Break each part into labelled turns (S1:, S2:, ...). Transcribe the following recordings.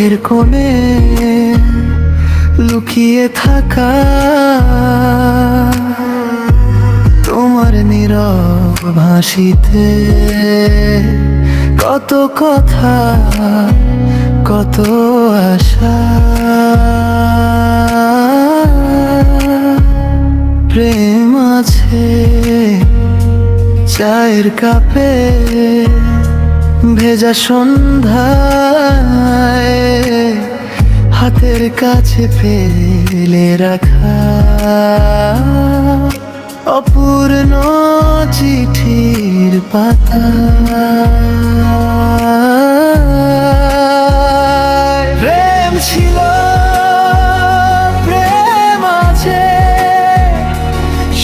S1: চোখের কোণে লুকিয়ে থাকা তোমার নীরব হাসিতে কত কথা, কত আশা। প্রেম আছে চায়ের কাপে, ভেজা সন্ধ্যায় হাতের কাছে ফেলে রাখা অপূর্ণ চিঠির পাতা। প্রেম ছিল, প্রেম আছে,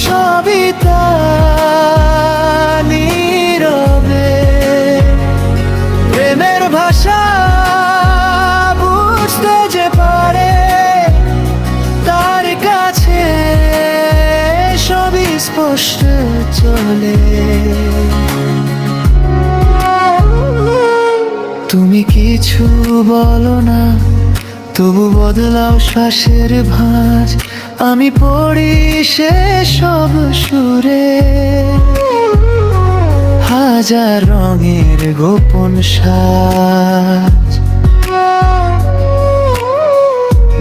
S1: সবই তা নীরবে। প্রেমের ভাষা বুঝতে যে পারে, তার কাছে সবই স্পষ্ট চলে। তুমি কিছু বলো না, তবু বদলাও শ্বাসের ভাঁজ। আমি পড়ি সে সব সুরে, হাজার রঙের গোপন সাজ।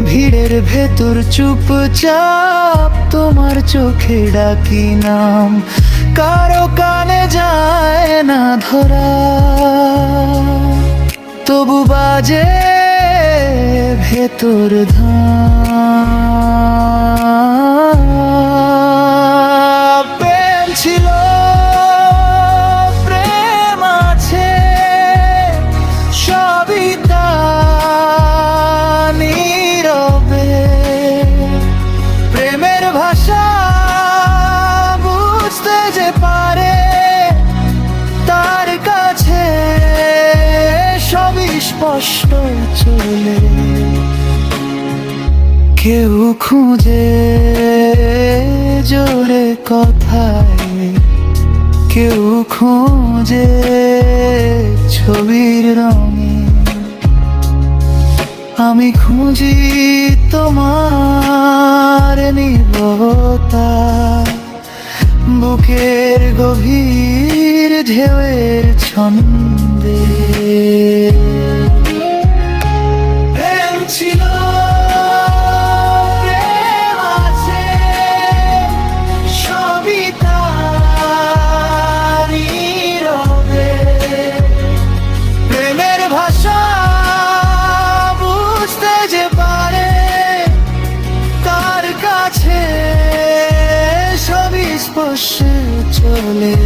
S1: ভিড়ের ভেতর চুপচাপ তোমার চোখে ডাকি নাম, কারো কানে যায় না ধরা, তবু বাজে ভেতর ধাপ। প্রেম ছিল, প্রেম আছে, সবই তা নীরবে। প্রেমের ভাষা বুঝতে যে পারে, তার কাছে সবই স্পষ্ট চলে। কেউ খুঁজে জোরে কথায়, কেউ খুঁজে ছবির রঙে। আমি খুঁজি তোমার নীরবতা, বুকের গভীর ঢেউয়ের ছন্দে। প্রেম ছিল, প্রেম আছে, সবই তা নীরবে। প্রেমের ভাষা বুঝতে যে পারে, তার কাছে সবই স্পষ্ট চলে।